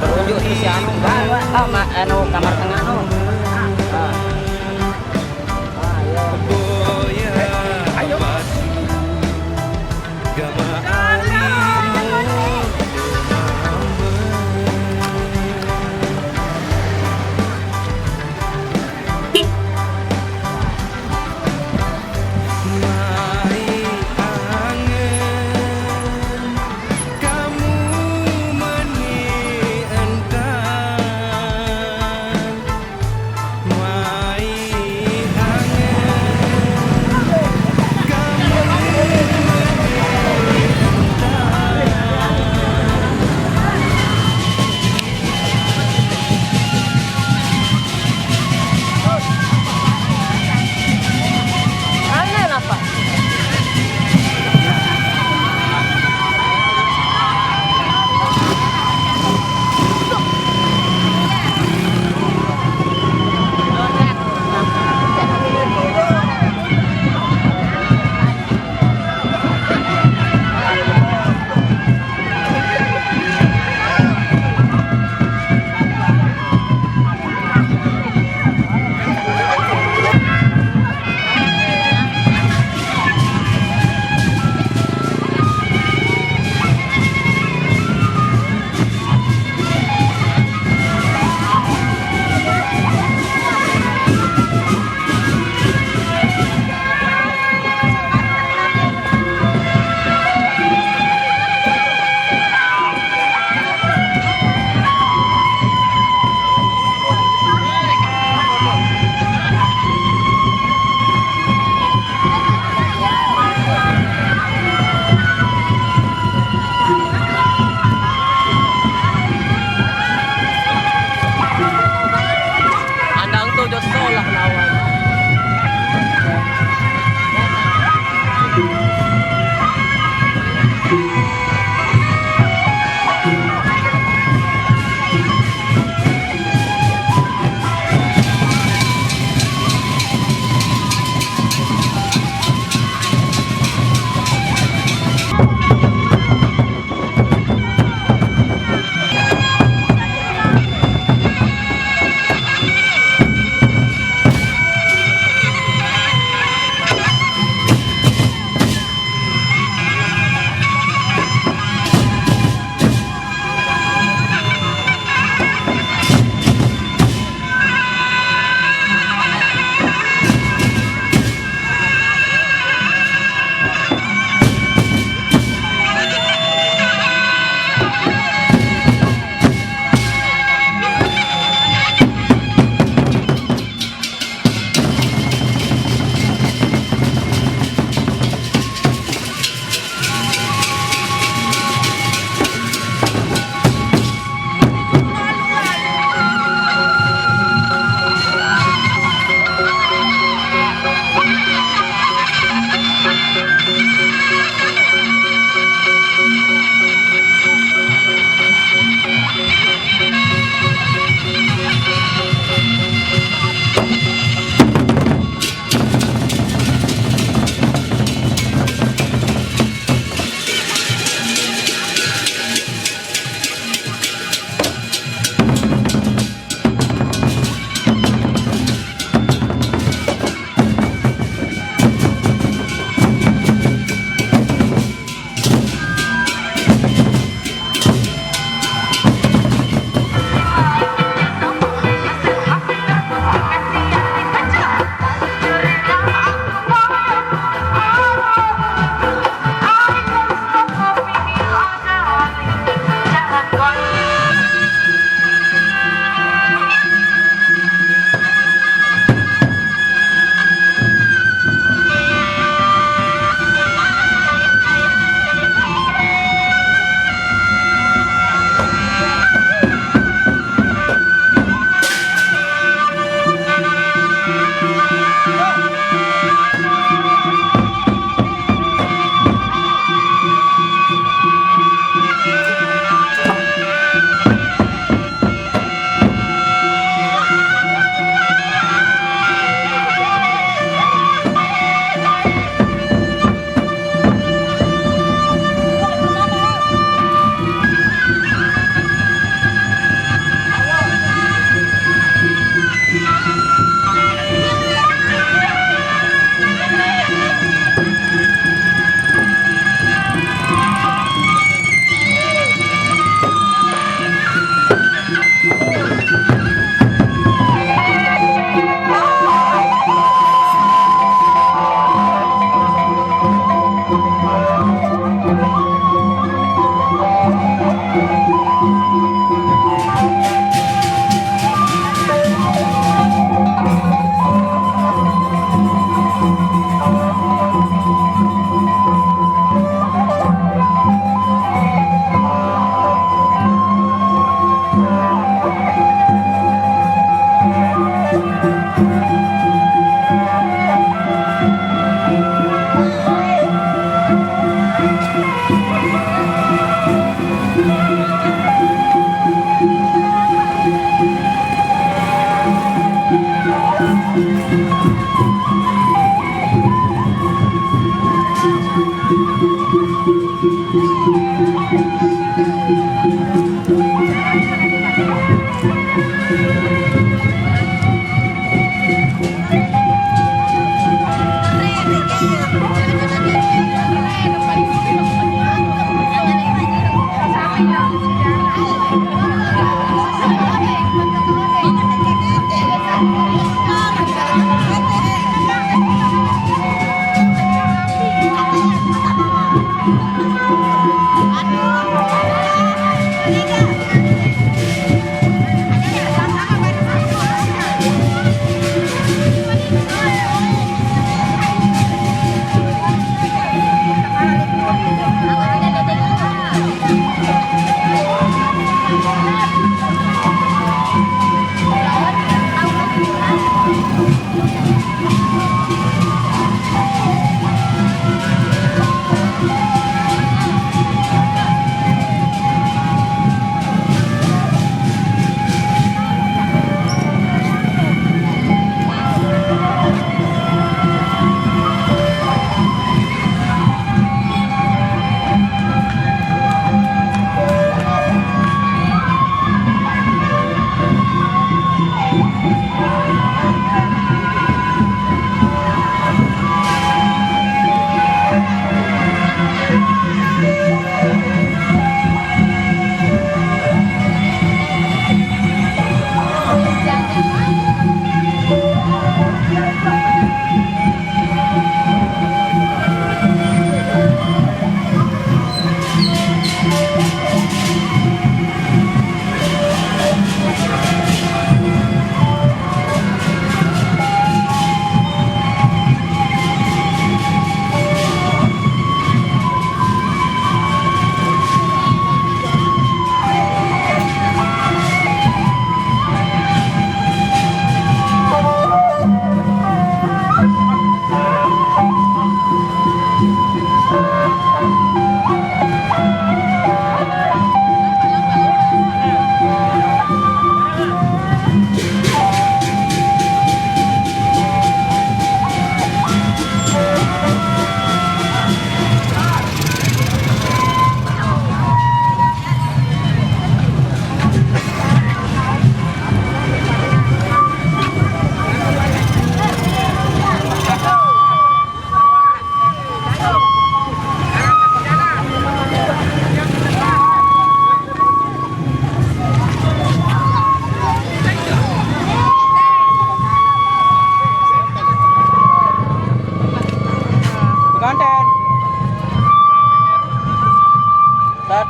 Berunjuk si anu anu kamar tengah anu. Ayo. 1,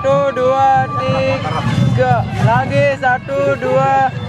2, 3. Lagi 1, 2.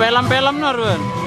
film-film Norun.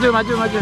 Maju.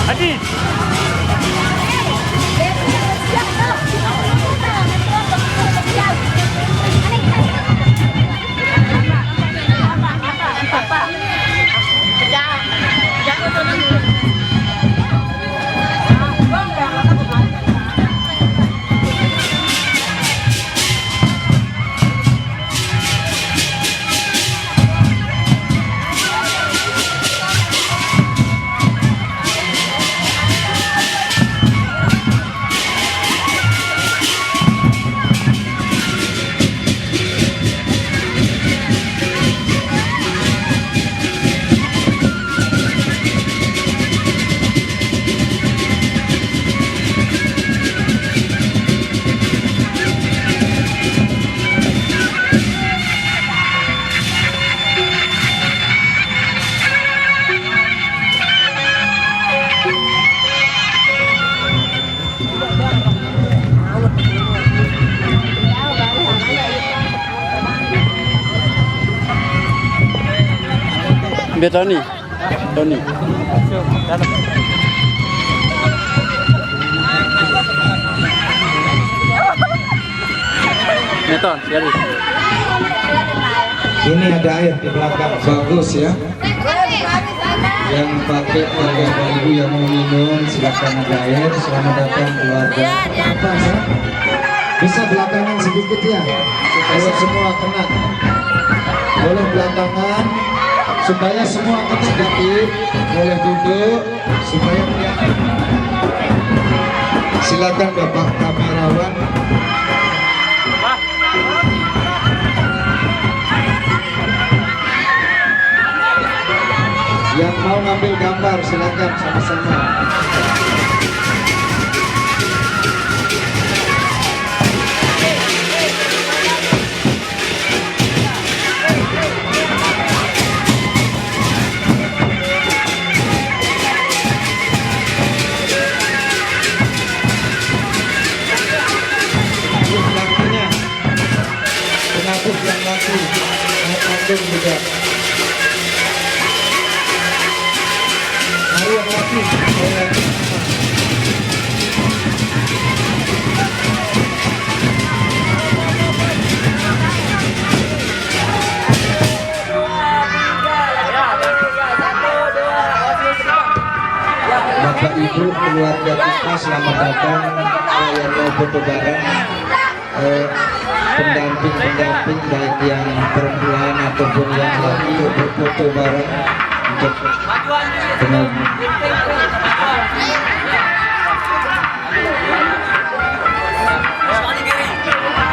Adi. Biar Tony. Tony. Neton, sekali. Ini ada air di belakang, bagus ya. Yang pakai ibu yang mau minum silakan ada air. Selamat datang keluarga. Apa ya? Bisa belakangan sedikit ya, supaya semua kena. Boleh belakangan, supaya semua kena sedikit. Boleh duduk, supaya kelihatan. Silakan Bapak kamerawan. Yang mau ngambil gambar silakan sama-sama. Pengakuh yang laku, pengakuh juga. Mari yang laki, Bapak Ibu keluarga kita selamat datang yang mau foto bareng. Pendamping baik yang perempuan ataupun yang laki berfoto bareng untuk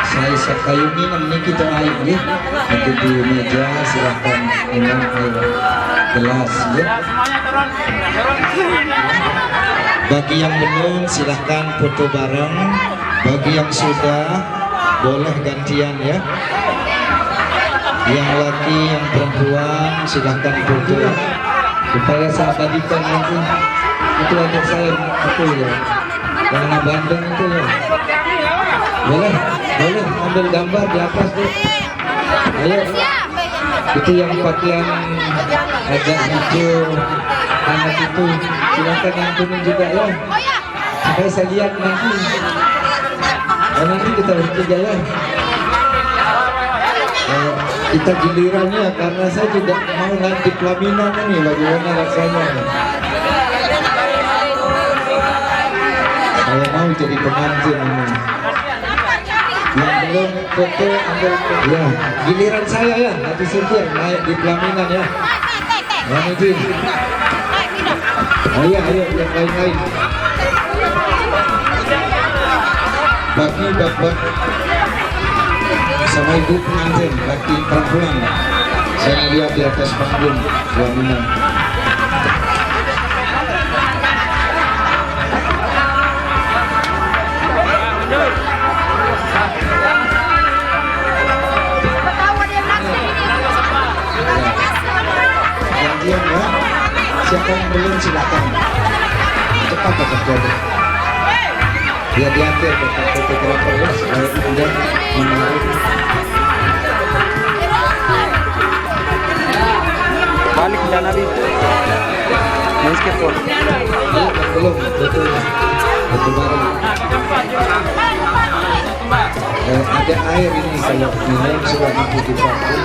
saya sekayungi namanya kita air ya, nanti di meja silahkan minum air gelas ya. Bagi yang belum silahkan foto bareng, bagi yang sudah boleh gantian ya. Yang laki, yang perempuan silahkan foto supaya saya bagikan nanti. Itu adik saya itu ya, yang anak Bandung itu ya. Boleh ambil gambar di atas tuh. Ayo. Itu yang pakaian agak hijau anak itu silahkan nyantumin juga ya. Supaya saya lihat nanti. Nanti kita bertiga ya. Kita gilirannya karena saya juga mau nanti pelaminan ini bagaimana rasanya. Saya mau jadi pengantin ini. Yang belum foto ambil foto. Ya, giliran saya ya. Nanti setia naik di pelaminan ya. Yang itu. Ayo yang lain-lain. Bagi bapak sama ibu pengantin laki perempuan, saya lihat di atas panggung pelaminan. Gantian ya, siapa yang belum silakan cepat terjadi. Dia diambil fotografer ya, supaya kemudian menarik. Balik dan habis. Meskipun belum betul bareng. Ada air ini kalau minum sudah di bangku.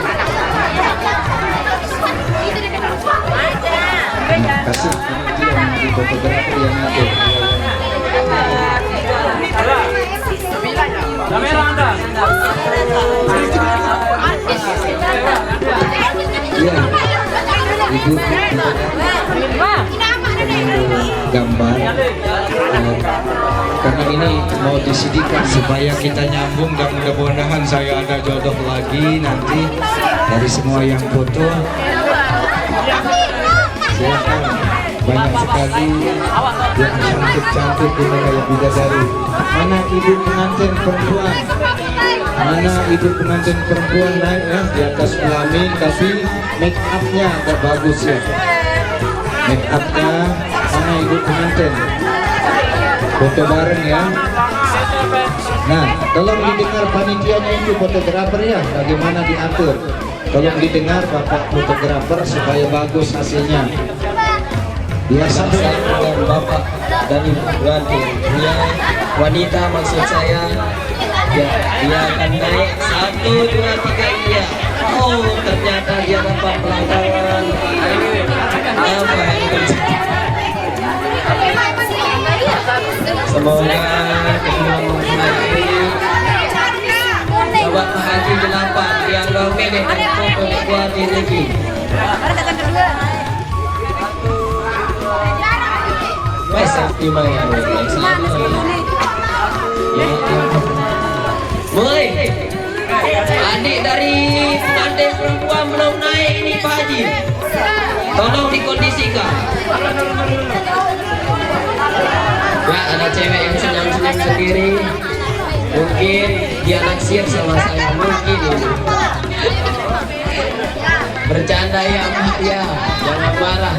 Kasih di fotografer yang ada. Ya, ibu gambar karena ini mau disidikan supaya kita nyambung dan mudah-mudahan saya ada jodoh lagi nanti dari semua yang foto. Silakan, banyak sekali yang cantik-cantik kita kayak bidadari. Mana ibu pengantin perempuan? Mana ibu pengantin perempuan naik ya di atas kelamin tapi make upnya agak bagus ya. Make upnya mana ibu pengantin? Foto bareng ya. Nah, tolong didengar panitianya itu fotografer ya, bagaimana diatur. Tolong didengar bapak fotografer supaya bagus hasilnya. Biasa dan bapak dan ibu ganti dia wanita maksud saya ya, dia akan naik 1, 2, 3 iya. Oh ternyata dia dapat pelanggaran apa yang terjadi. Semoga kedua mempelai ini dapat bahagia delapan yang romeleh dan foto dibuat di lagi. Masa gimana? Mulai adik dari pengantin perempuan belum naik ini Pak Haji, tolong dikondisikan. Ya ada cewek yang senyum-senyum sendiri, mungkin dia naksir sama saya, mungkin ini bercanda ya Mak ya, jangan marah.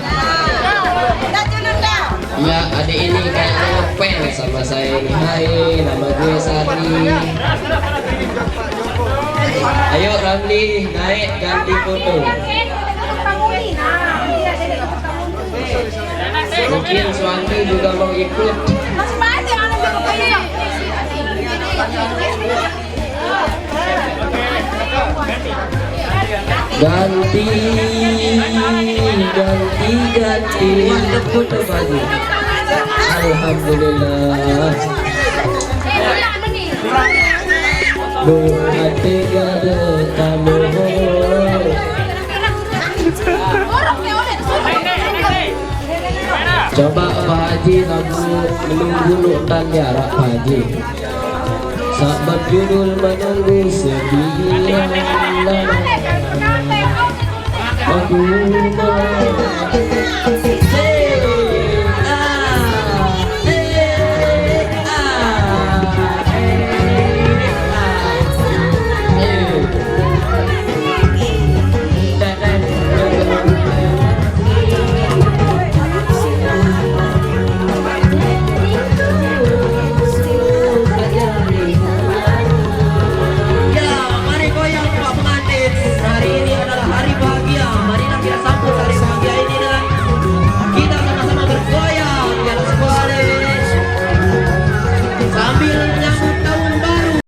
Ya adik ini kayaknya ngepel sama saya ini. Hai, nama gue Sari. Ayo Ramli naik ganti foto. Mungkin Suwanti juga mau ikut. Ganti foto baju. Alhamdulillah. Hati gada kamu. Coba Pak Haji lagu menunggu lutan jarak Pak Haji. Sahabat judul menunggu sebilang. Aku mau